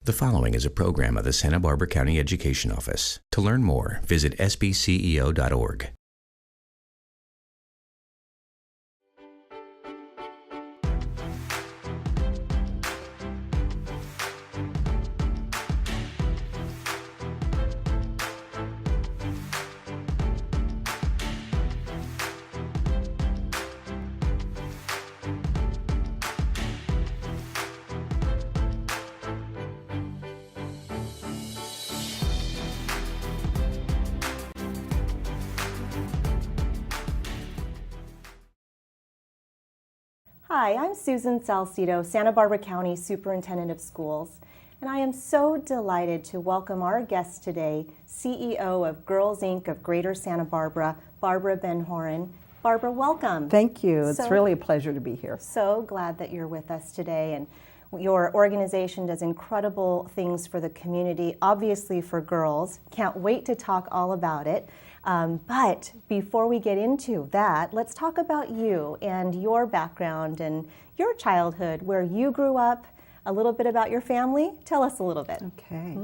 The following is a program of the Santa Barbara County Education Office. To learn more, visit sbceo.org. Hi, I'm Susan Salcido, Santa Barbara County Superintendent of Schools, and I am so delighted to welcome our guest today, CEO of Girls Inc. of Greater Santa Barbara, Barbara Ben-Horin. Barbara, welcome. Thank you. It's really a pleasure to be here. So glad that you're with us today, and your organization does incredible things for the community, obviously for girls. Can't wait to talk all about it. But before we get into that, let's talk about you and your background and your childhood, where you grew up, a little bit about your family. Tell us a little bit. Okay.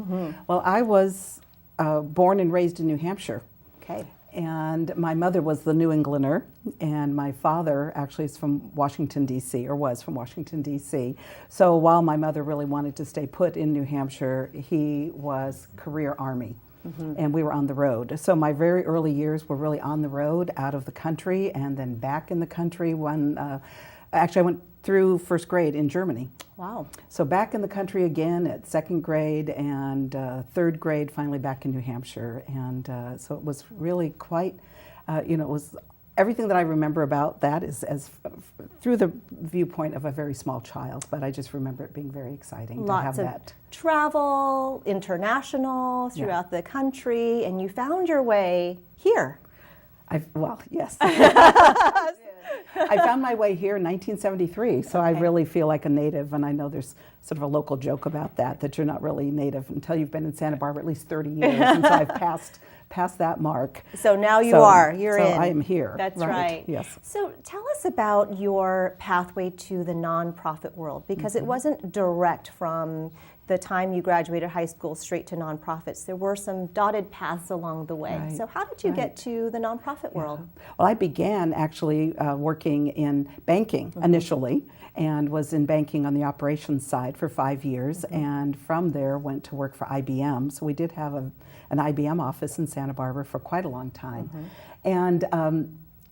Well, I was born and raised in New Hampshire. Okay. And my mother was the New Englander, and my father actually is from Washington, D.C., or was from Washington, D.C. So while my mother really wanted to stay put in New Hampshire, he was career Army. And we were on the road. So my very early years were really on the road, out of the country, and then back in the country when, actually I went through first grade in Germany. Wow. So back in the country again at second grade and third grade, finally back in New Hampshire. And so it was really quite, it was everything that I remember about that is through the viewpoint of a very small child, but I just remember it being very exciting to have that. Travel, international, throughout the country, and you found your way here. Yes. I found my way here in 1973, so I really feel like a native, and I know there's sort of a local joke about that you're not really native until you've been in Santa Barbara at least 30 years, and so I've passed that mark. So now you're in. I am here. That's right. Yes. So tell us about your pathway to the nonprofit world, because it wasn't direct from the time you graduated high school straight to nonprofits. There were some dotted paths along the way. Right. So how did you get to the nonprofit world? Well, I began actually working in banking initially, and was in banking on the operations side for 5 years, and from there went to work for IBM. So we did have an IBM office in Santa Barbara for quite a long time. And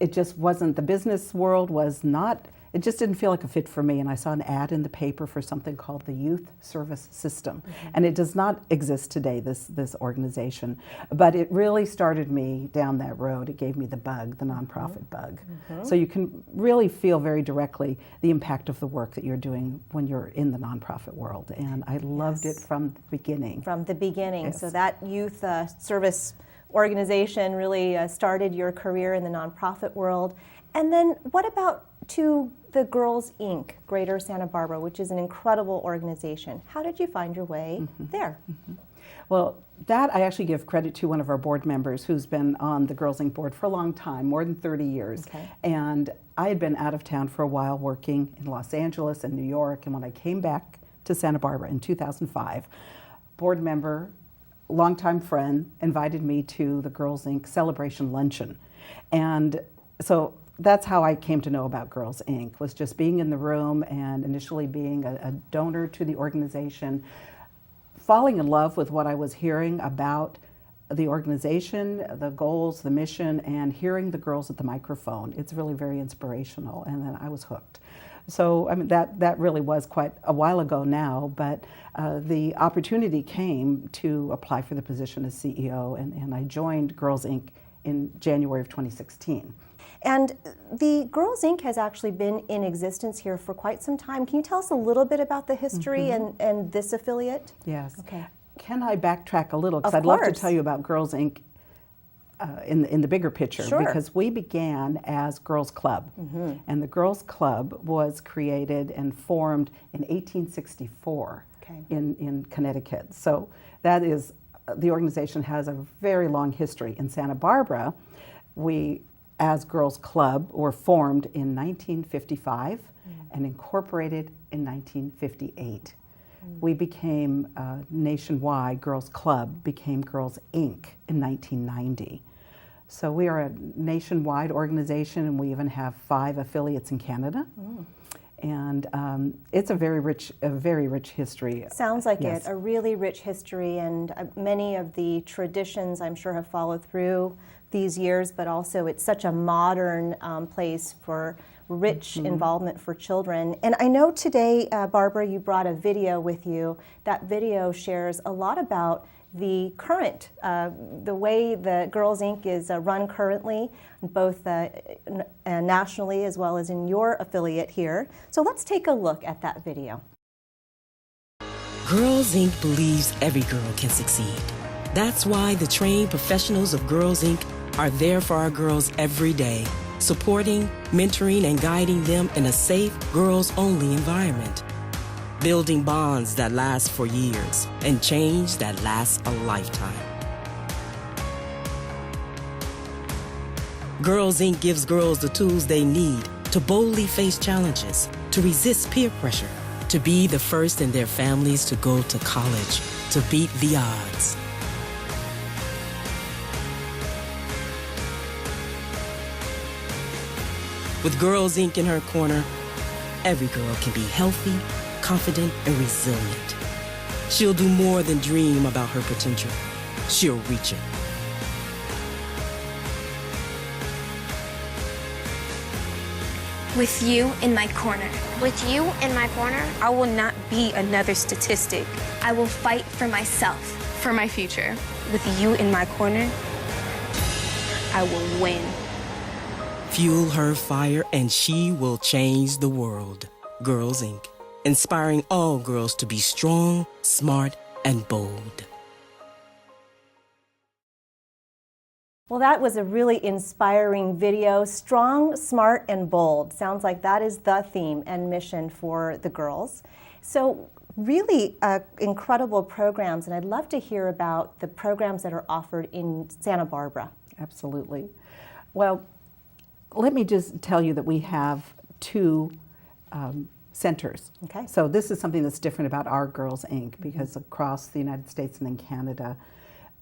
it just wasn't, the business world was not, it just didn't feel like a fit for me, and I saw an ad in the paper for something called the Youth Service System, and it does not exist today, this organization, but it really started me down that road. It gave me the bug, the nonprofit bug. So you can really feel very directly the impact of the work that you're doing when you're in the nonprofit world, and I loved it from the beginning. From the beginning. Yes. So that youth service organization really started your career in the nonprofit world. And then what about to the Girls Inc., Greater Santa Barbara, which is an incredible organization? How did you find your way there? Well, that I actually give credit to one of our board members who's been on the Girls Inc. board for a long time, more than 30 years. Okay. And I had been out of town for a while working in Los Angeles and New York, and when I came back to Santa Barbara in 2005, board member, longtime friend, invited me to the Girls Inc. celebration luncheon. And so that's how I came to know about Girls Inc., was just being in the room and initially being a donor to the organization, falling in love with what I was hearing about the organization, the goals, the mission, and hearing the girls at the microphone. It's really very inspirational, and then I was hooked. So I mean, that really was quite a while ago now, but the opportunity came to apply for the position as CEO, and I joined Girls Inc. in January of 2016. And the Girls Inc. has actually been in existence here for quite some time. Can you tell us a little bit about the history and this affiliate? Yes. Okay. Can I backtrack a little? Because Of I'd love to course. tell you about Girls Inc. In the bigger picture. Sure. Because we began as Girls Club. And the Girls Club was created and formed in 1864 in Connecticut. So that is, the organization has a very long history. In Santa Barbara, we, as Girls Club, were formed in 1955 and incorporated in 1958. We became nationwide, Girls Club became Girls Inc. in 1990. So we are a nationwide organization, and we even have 5 affiliates in Canada. And it's a very rich history. Sounds like Yes. it, a really rich history, and many of the traditions I'm sure have followed through these years, but also it's such a modern place for rich involvement for children. And I know today, Barbara, you brought a video with you. That video shares a lot about the current, the way the Girls Inc. is run currently, both nationally as well as in your affiliate here. So let's take a look at that video. Girls Inc. believes every girl can succeed. That's why the trained professionals of Girls Inc. are there for our girls every day, supporting, mentoring, and guiding them in a safe, girls-only environment. Building bonds that last for years and change that lasts a lifetime. Girls Inc. gives girls the tools they need to boldly face challenges, to resist peer pressure, to be the first in their families to go to college, to beat the odds. With Girls Inc. in her corner, every girl can be healthy, confident, and resilient. She'll do more than dream about her potential. She'll reach it. With you in my corner, With you in my corner, I will not be another statistic. I will fight for myself. for my future. With you in my corner, I will win. Fuel her fire and she will change the world. Girls Inc. Inspiring all girls to be strong, smart, and bold. Well, that was a really inspiring video. Strong, smart, and bold. Sounds like that is the theme and mission for the girls. So really incredible programs, and I'd love to hear about the programs that are offered in Santa Barbara. Absolutely. Well, let me just tell you that we have 2 centers. Okay. So this is something that's different about our Girls Inc. because across the United States and in Canada,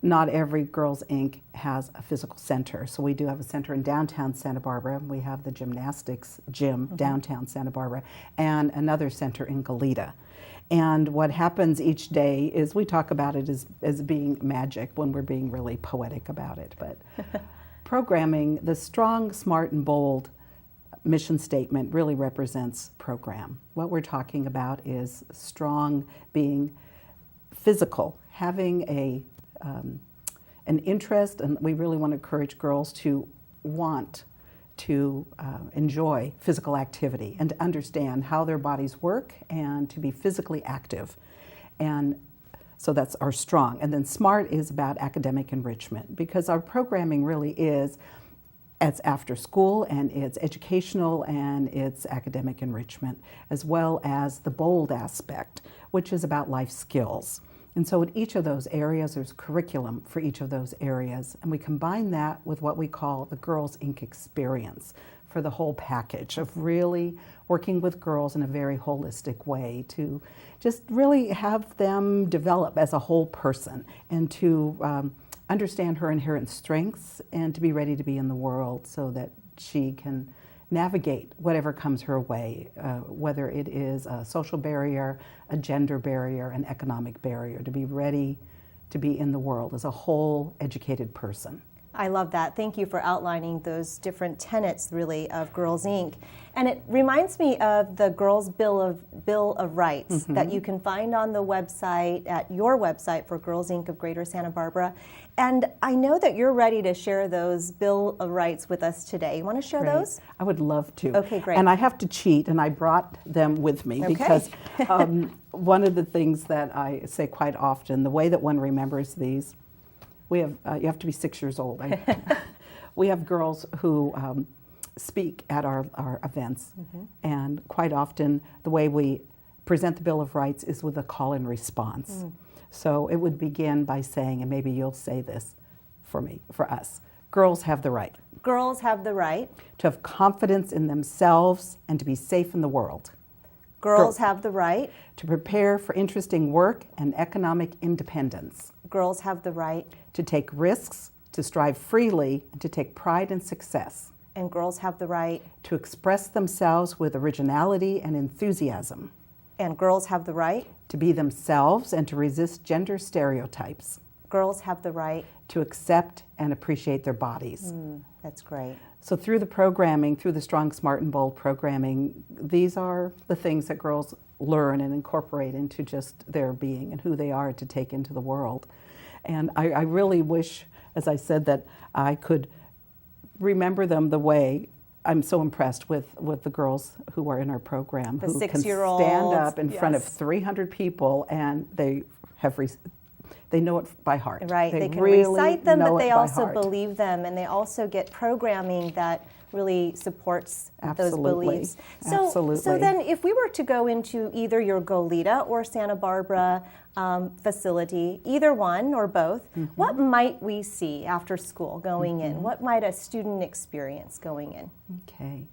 not every Girls Inc. has a physical center. So we do have a center in downtown Santa Barbara. We have the gymnastics gym downtown Santa Barbara, and another center in Goleta. And what happens each day is we talk about it as being magic when we're being really poetic about it. But programming, the strong, smart, and bold mission statement really represents program. What we're talking about is strong being physical, having an interest, and we really want to encourage girls to want to enjoy physical activity and to understand how their bodies work and to be physically active. And so that's our strong. And then smart is about academic enrichment, because our programming really is, it's after school and it's educational and it's academic enrichment, as well as the bold aspect, which is about life skills. And so in each of those areas, there's curriculum for each of those areas. And we combine that with what we call the Girls Inc. experience for the whole package of really working with girls in a very holistic way to just really have them develop as a whole person and to understand her inherent strengths and to be ready to be in the world so that she can navigate whatever comes her way, whether it is a social barrier, a gender barrier, an economic barrier, to be ready to be in the world as a whole educated person. I love that. Thank you for outlining those different tenets, really, of Girls Inc. And it reminds me of the Girls' Bill of Rights that you can find on the website, at your website for Girls Inc. of Greater Santa Barbara. And I know that you're ready to share those Bill of Rights with us today. You want to share those? I would love to. Okay, great. And I have to cheat, and I brought them with me because one of the things that I say quite often, the way that one remembers these, we have, you have to be 6 years old. We have girls who speak at our events, and quite often the way we present the Bill of Rights is with a call and response. So it would begin by saying, and maybe you'll say this for us, girls have the right. Girls have the right. To have confidence in themselves and to be safe in the world. Girls have the right. To prepare for interesting work and economic independence. Girls have the right. To take risks, to strive freely, and to take pride in success. And girls have the right. To express themselves with originality and enthusiasm. And girls have the right. To be themselves and to resist gender stereotypes. Girls have the right. To accept and appreciate their bodies. That's great. So through the programming, through the Strong, Smart, and Bold programming, these are the things that girls learn and incorporate into just their being and who they are to take into the world. And I really wish, as I said, that I could remember them the way I'm so impressed with the girls who are in our program, The who can 6-year-olds, stand up in front of yes. 300 people and they have they know it by heart. Right, they can really recite them, know but they it by also heart. believe them, and they also get programming that really supports those Absolutely. beliefs. So Absolutely. then if we were to go into either your Goleta or Santa Barbara facility, either one or both, what might we see after school going in? What might a student experience going in? Okay.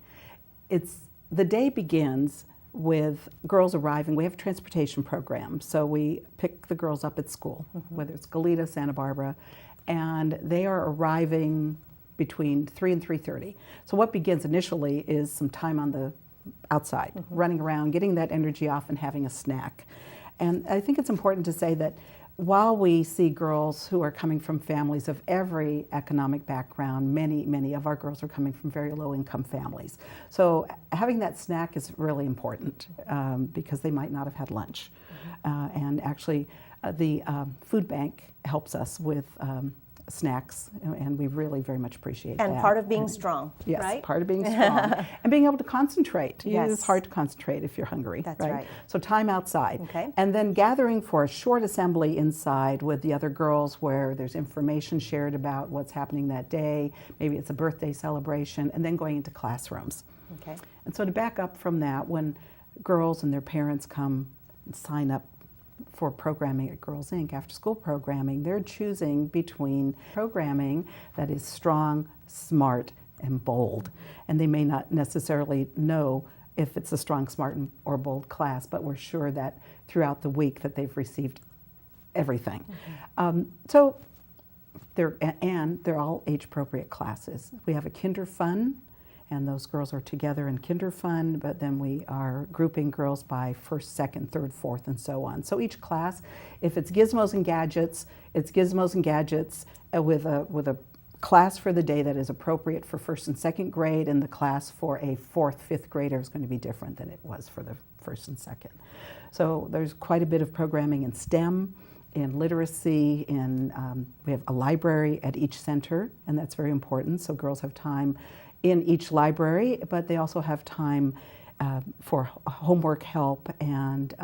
The day begins with girls arriving. We have a transportation program, so we pick the girls up at school, whether it's Goleta, Santa Barbara, and they are arriving between 3 and 3:30. So what begins initially is some time on the outside, running around, getting that energy off and having a snack. And I think it's important to say that while we see girls who are coming from families of every economic background, many of our girls are coming from very low-income families. So having that snack is really important because they might not have had lunch. And actually, the food bank helps us with snacks, and we really very much appreciate that. And part of being strong, yes, right? part of being strong. And being able to concentrate. Yes. It's hard to concentrate if you're hungry. That's right? right. So time outside. Okay. And then gathering for a short assembly inside with the other girls where there's information shared about what's happening that day. Maybe it's a birthday celebration, and then going into classrooms. Okay. And so to back up from that, when girls and their parents come and sign up for programming at Girls Inc., after school programming, they're choosing between programming that is strong, smart, and bold. And they may not necessarily know if it's a strong, smart, or bold class, but we're sure that throughout the week that they've received everything. So they're all age-appropriate classes. We have a Kinder Fun, and those girls are together in Kinder Fun, but then we are grouping girls by first, second, third, fourth, and so on. So each class, if it's gizmos and gadgets, it's gizmos and gadgets with a class for the day that is appropriate for first and second grade, and the class for a fourth, fifth grader is going to be different than it was for the first and second. So there's quite a bit of programming in STEM, in literacy, we have a library at each center, and that's very important, so girls have time in each library, but they also have time for homework help and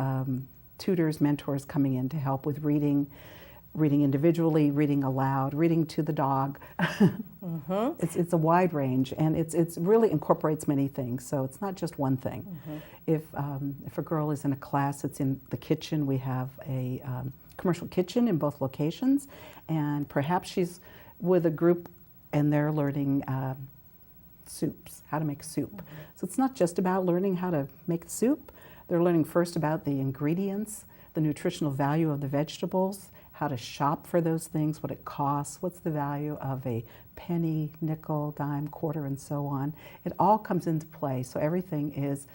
tutors, mentors coming in to help with reading individually, reading aloud, reading to the dog. It's a wide range, and it's really incorporates many things, so it's not just one thing. If a girl is in a class that's in the kitchen, we have a commercial kitchen in both locations, and perhaps she's with a group and they're learning soups, how to make soup. So it's not just about learning how to make soup. They're learning first about the ingredients, the nutritional value of the vegetables, how to shop for those things, what it costs, what's the value of a penny, nickel, dime, quarter, and so on. It all comes into play. So everything is,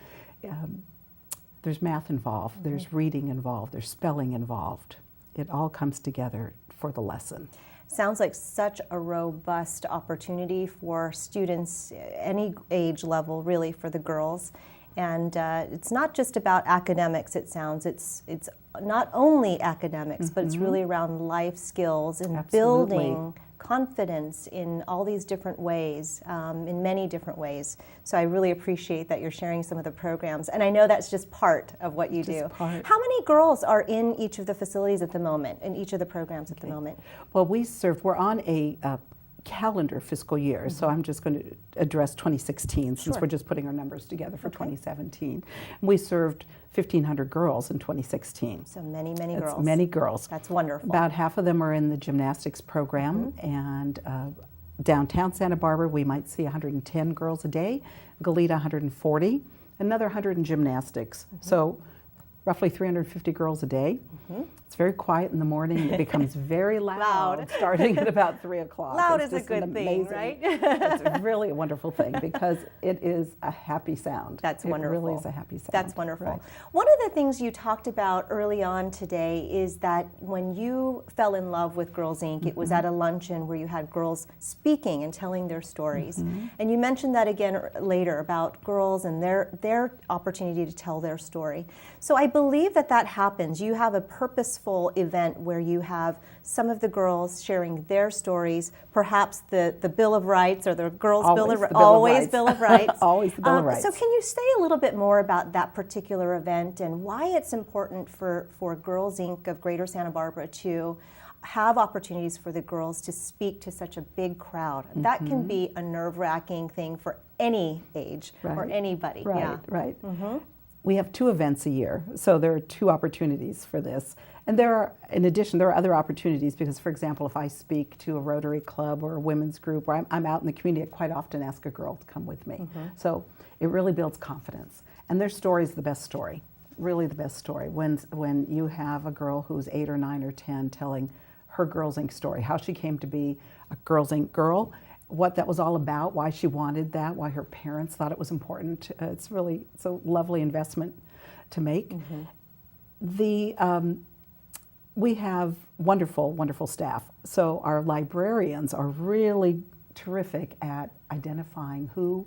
there's math involved, there's reading involved, there's spelling involved. It all comes together for the lesson. Sounds like such a robust opportunity for students, any age level, really, for the girls. And it's not just about academics, it sounds. It's not only academics, but it's really around life skills and Absolutely. building confidence in all these different ways, in many different ways. So I really appreciate that you're sharing some of the programs. And I know that's just part of what you do. Part. How many girls are in each of the facilities at the moment, in each of the programs at the moment? Well, we're on a calendar fiscal year, so I'm just going to address 2016 since we're just putting our numbers together for 2017. We served 1,500 girls in 2016. So many girls. That's many girls. That's wonderful. About half of them are in the gymnastics program, and downtown Santa Barbara we might see 110 girls a day, Goleta 140, another 100 in gymnastics. So roughly 350 girls a day. It's very quiet in the morning, and it becomes very loud, starting at about 3 o'clock. Loud It's is a just an good thing, amazing- right? It's really a wonderful thing because it is a happy sound. That's wonderful. It really is a happy sound. That's wonderful. Right. One of the things you talked about early on today is that when you fell in love with Girls Inc., it was at a luncheon where you had girls speaking and telling their stories. And you mentioned that again later about girls and their opportunity to tell their story. So I believe that happens. You have a purposeful event where you have some of the girls sharing their stories, perhaps the Bill of Rights or the Girls' Bill of Rights. Always Bill of Rights. Always the Bill of Rights. So can you say a little bit more about that particular event and why it's important for Girls Inc. of Greater Santa Barbara to have opportunities for the girls to speak to such a big crowd? That can be a nerve-wracking thing for any age or anybody. Right, yeah. right. We have 2 events a year, so there are 2 opportunities for this. And in addition, there are other opportunities because, for example, if I speak to a Rotary Club or a women's group, or I'm out in the community, I quite often ask a girl to come with me. So it really builds confidence. And their story is the best story, really the best story. When you have a girl who's 8 or 9 or 10 telling her Girls Inc. story, how she came to be a Girls Inc. girl, what that was all about, why she wanted that, why her parents thought it was important. It's a lovely investment to make. We have wonderful, wonderful staff. So our librarians are really terrific at identifying who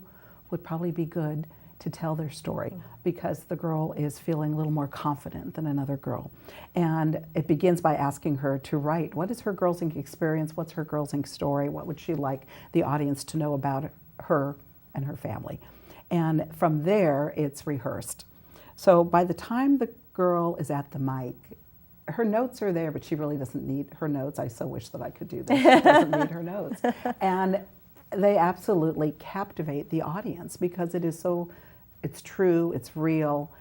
would probably be good to tell their story because the girl is feeling a little more confident than another girl. And it begins by asking her to write, what is her Girls Inc. experience? What's her Girls Inc. story? What would she like the audience to know about her and her family? And from there, it's rehearsed. So by the time the girl is at the mic, her notes are there, but she really doesn't need her notes. I so wish that I could do that. She doesn't need her notes. And they absolutely captivate the audience because it's true, it's real,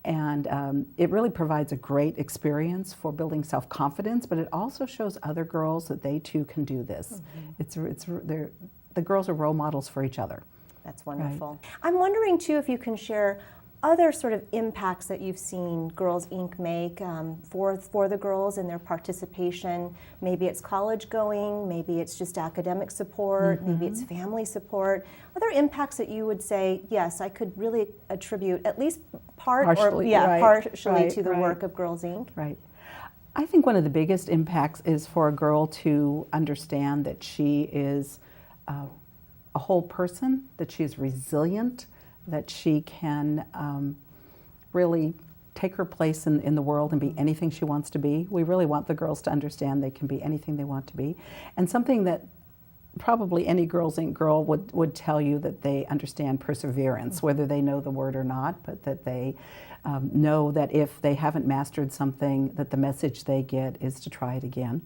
and it really provides a great experience for building self-confidence, but it also shows other girls that they too can do this. The girls are role models for each other. That's wonderful. Right. I'm wondering too if you can share other sort of impacts that you've seen Girls Inc. make for the girls and their participation. Maybe it's college going, maybe it's just academic support, maybe it's family support. Other impacts that you would say, yes, I could really attribute at least partially to the work of Girls Inc. Right. I think one of the biggest impacts is for a girl to understand that she is a whole person, that she is resilient, that she can really take her place in the world and be anything she wants to be. We really want the girls to understand they can be anything they want to be. And something that probably any Girls Inc. girl would tell you that they understand perseverance, whether they know the word or not, but that they know that if they haven't mastered something, that the message they get is to try it again.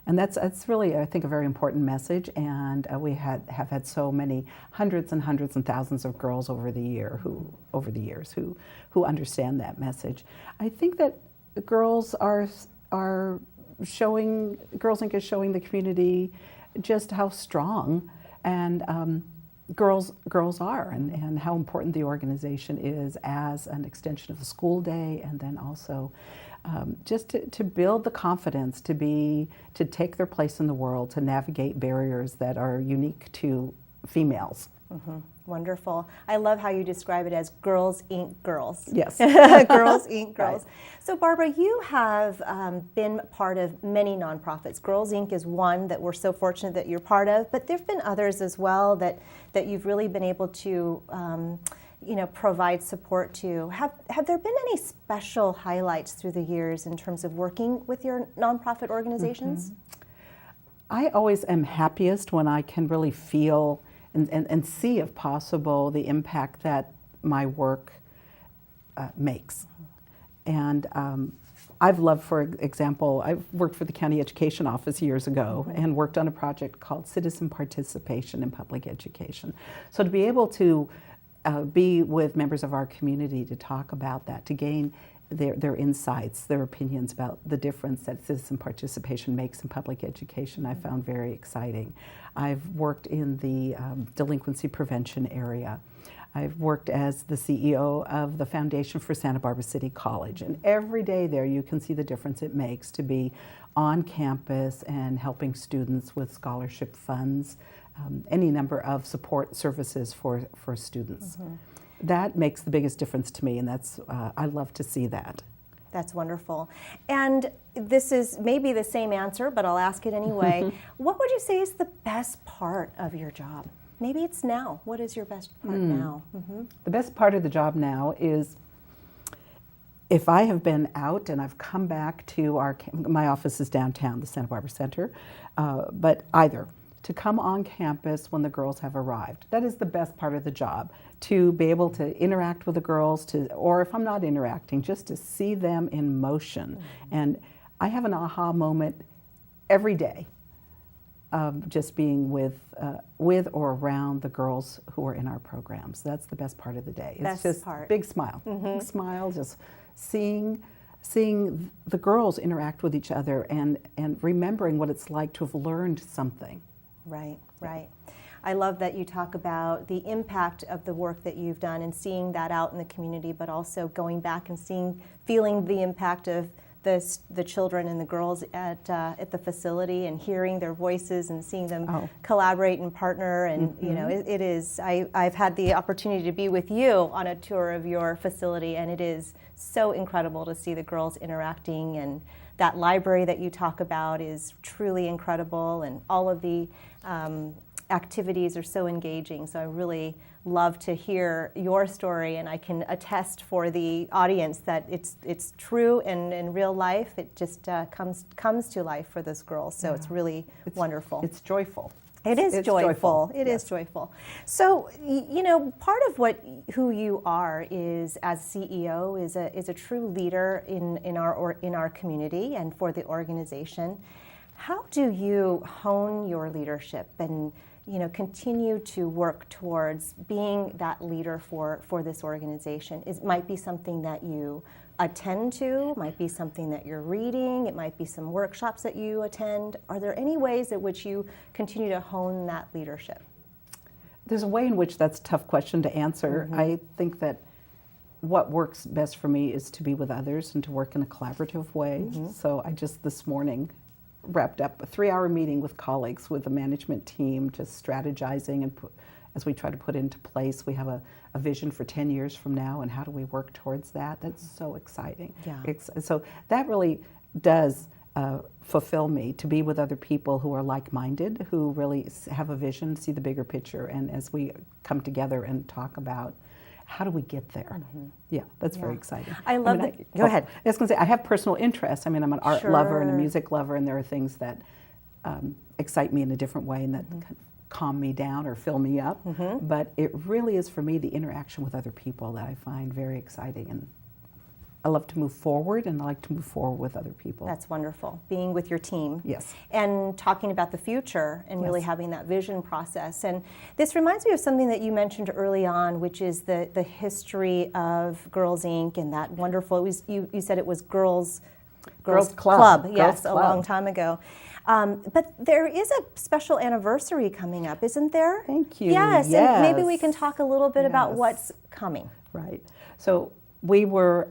And that's really, I think, a very important message, and we have had so many hundreds and thousands of girls over the years who understand that message. I think that girls are showing, Girls Inc. is showing the community just how strong and girls are, and how important the organization is as an extension of the school day, and then also just to build the confidence to take their place in the world, to navigate barriers that are unique to females. Wonderful. I love how you describe it as Girls Inc. girls. Yes. Girls Inc. girls. Right. So Barbara, you have been part of many nonprofits. Girls Inc. is one that we're so fortunate that you're part of, but there have been others as well that you've really been able to provide support to. Have there been any special highlights through the years in terms of working with your nonprofit organizations? I always am happiest when I can really feel and see, if possible, the impact that my work makes. And I've loved, for example, I've worked for the County Education Office years ago and worked on a project called Citizen Participation in Public Education. So to be able to be with members of our community to talk about that, to gain their insights, their opinions about the difference that citizen participation makes in public education, I found very exciting. I've worked in the delinquency prevention area. I've worked as the CEO of the Foundation for Santa Barbara City College, and every day there you can see the difference it makes to be on campus and helping students with scholarship funds, any number of support services for students. That makes the biggest difference to me, and that's I love to see that. That's wonderful. And this is maybe the same answer, but I'll ask it anyway. What would you say is the best part of your job? Maybe it's now. What is your best part now? The best part of the job now is if I have been out and I've come back to my office is downtown, the Santa Barbara Center, but either to come on campus when the girls have arrived. That is the best part of the job, to be able to interact with the girls, or if I'm not interacting, just to see them in motion. And I have an aha moment every day of just being with or around the girls who are in our programs. That's the best part of the day. It's Best just part. big smile, big smile, just seeing the girls interact with each other and remembering what it's like to have learned something. Right, right. I love that you talk about the impact of the work that you've done and seeing that out in the community, but also going back and feeling the impact of the children and the girls at the facility and hearing their voices and seeing them collaborate and partner. And you know, it is. I've had the opportunity to be with you on a tour of your facility, and it is so incredible to see the girls interacting. And that library that you talk about is truly incredible, and all of the activities are so engaging. So I really love to hear your story, and I can attest for the audience that it's true, and in real life it just comes to life for this girl. So it's really wonderful. It's joyful. It is joyful. It is joyful. So, you know, part of who you are is, as CEO, is a true leader in our community and for the organization. How do you hone your leadership and, you know, continue to work towards being that leader for this organization? It might be something that you attend to, might be something that you're reading, it might be some workshops that you attend. Are there any ways in which you continue to hone that leadership? There's a way in which that's a tough question to answer. I think that what works best for me is to be with others and to work in a collaborative way. So I just this morning wrapped up a 3-hour meeting with colleagues, with the management team, just strategizing and as we try to put into place. We have a vision for 10 years from now, and how do we work towards that? That's so exciting. Yeah. So that really does fulfill me, to be with other people who are like-minded, who really have a vision, see the bigger picture, and as we come together and talk about how do we get there? Yeah, that's very exciting. I love that. Go ahead. I was going to say, I have personal interests. I mean, I'm an art lover and a music lover, and there are things that excite me in a different way and that calm me down or fill me up. But it really is, for me, the interaction with other people that I find very exciting. And I love to move forward, and I like to move forward with other people. That's wonderful. Being with your team. Yes. And talking about the future and really having that vision process. And this reminds me of something that you mentioned early on, which is the history of Girls Inc. and that wonderful, you said it was Girls Club. Yes, a long time ago. But there is a special anniversary coming up, isn't there? Thank you. Yes, and maybe we can talk a little bit about what's coming. Right. So we were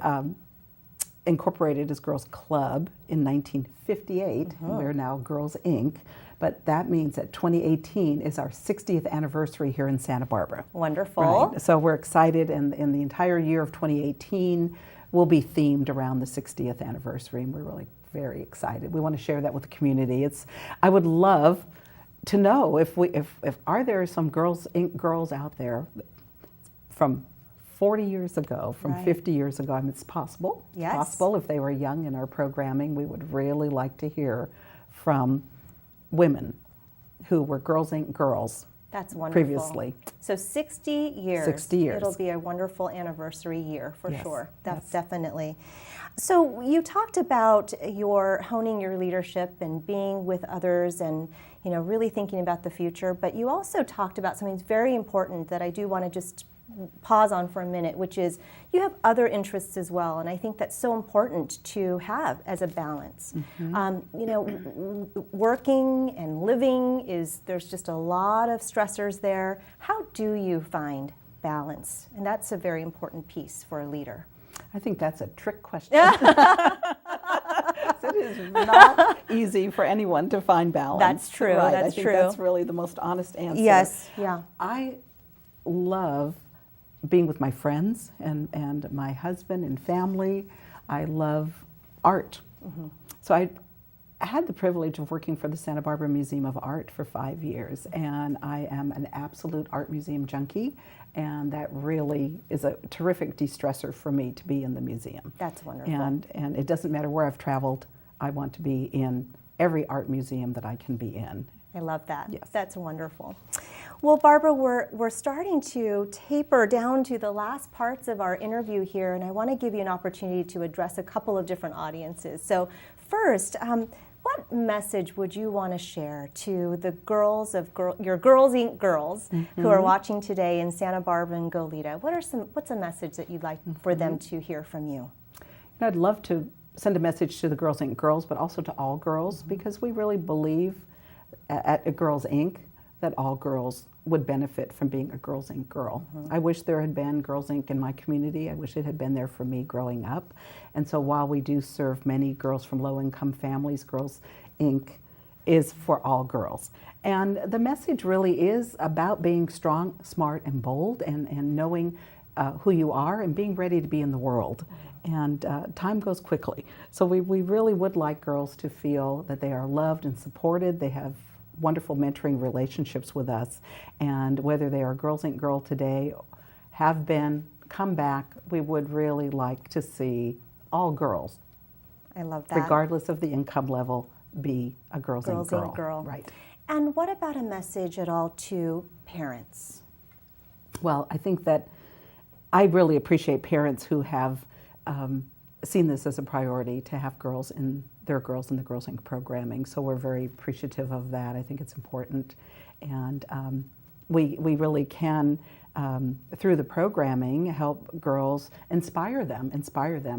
incorporated as Girls Club in 1958. We're now Girls Inc. But that means that 2018 is our 60th anniversary here in Santa Barbara. Wonderful. Right. So we're excited, and the entire year of 2018 will be themed around the 60th anniversary, and we're really very excited. We want to share that with the community. I would love to know if are there some Girls Inc. girls out there from 40 years ago, from 50 years ago. I mean, it's possible. Yes. It's possible. If they were young in our programming, we would really like to hear from women who were Girls Inc. girls. That's wonderful. Previously. So 60 years. 60 years. It'll be a wonderful anniversary year for sure. That's yes. definitely. So you talked about honing your leadership and being with others and, you know, really thinking about the future, but you also talked about something that's very important that I do want to just pause on for a minute, which is you have other interests as well, and I think that's so important to have as a balance. You know, working and living there's just a lot of stressors there. How do you find balance? And that's a very important piece for a leader. I think that's a trick question. It is not easy for anyone to find balance. That's true. Right. That's I think true. that's really the most honest answer. Yes. Yeah. I love being with my friends and my husband and family. I love art. Mm-hmm. So I had the privilege of working for the Santa Barbara Museum of Art for 5 years, and I am an absolute art museum junkie, and that really is a terrific de-stressor for me to be in the museum. That's wonderful. And it doesn't matter where I've traveled, I want to be in every art museum that I can be in. I love that. Yes. That's wonderful. Well, Barbara, we're starting to taper down to the last parts of our interview here, and I want to give you an opportunity to address a couple of different audiences. So first, what message would you want to share to the girls of your Girls Inc. girls who are watching today in Santa Barbara and Goleta? What's a message that you'd like for them to hear from you? I'd love to send a message to the Girls Inc. girls, but also to all girls, because we really believe at Girls Inc. that all girls would benefit from being a Girls Inc. girl. I wish there had been Girls Inc. in my community. I wish it had been there for me growing up. And so while we do serve many girls from low-income families, Girls Inc. is for all girls. And the message really is about being strong, smart, and bold, and knowing who you are and being ready to be in the world. And time goes quickly. So we really would like girls to feel that they are loved and supported. They have wonderful mentoring relationships with us, and whether they are Girls Inc. girl today, have been, come back, we would really like to see all girls, I love that. regardless of the income level, be a Girls Inc. girl. Inc. girl. Right. And what about a message at all to parents? Well, I think that I really appreciate parents who have seen this as a priority to have girls in the Girls Inc. programming. So we're very appreciative of that. I think it's important. And we really can, through the programming, help girls, inspire them,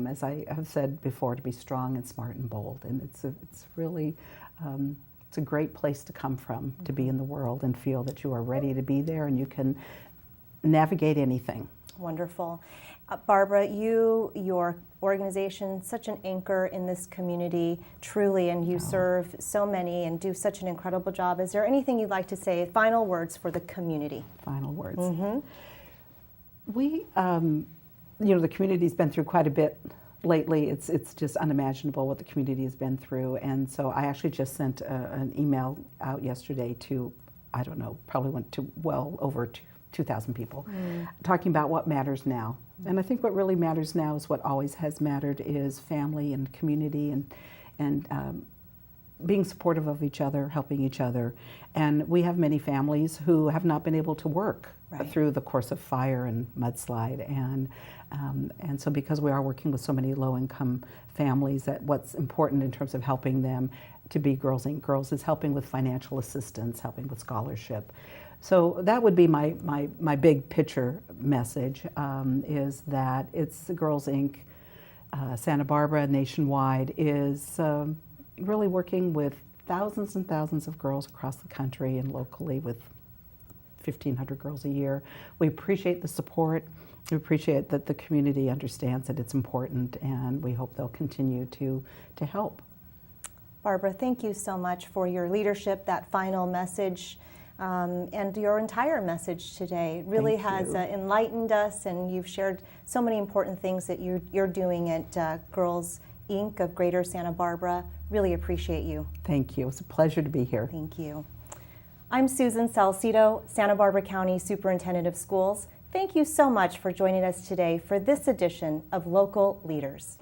as I have said before, to be strong and smart and bold. And it's really, it's a great place to come from, to be in the world and feel that you are ready to be there and you can navigate anything. Wonderful. Barbara, your organization, such an anchor in this community, truly, and you serve so many and do such an incredible job. Is there anything you'd like to say, final words for the community? Final words. We, the community's been through quite a bit lately. It's just unimaginable what the community has been through, and so I actually just sent an email out yesterday to, I don't know, probably went to well over 2,000 people, talking about what matters now. And I think what really matters now is what always has mattered, is family and community and being supportive of each other, helping each other. And we have many families who have not been able to work through the course of fire and mudslide. And so because we are working with so many low-income families, that what's important in terms of helping them to be Girls Inc. girls is helping with financial assistance, helping with scholarship. So that would be my big picture message, is that it's Girls Inc. Santa Barbara nationwide is really working with thousands and thousands of girls across the country and locally with 1,500 girls a year. We appreciate the support. We appreciate that the community understands that it's important, and we hope they'll continue to help. Barbara, thank you so much for your leadership, that final message. And your entire message today really has enlightened us, and you've shared so many important things that you're doing at Girls Inc. of Greater Santa Barbara. Really appreciate you. Thank you. It's a pleasure to be here. Thank you. I'm Susan Salcido, Santa Barbara County Superintendent of Schools. Thank you so much for joining us today for this edition of Local Leaders.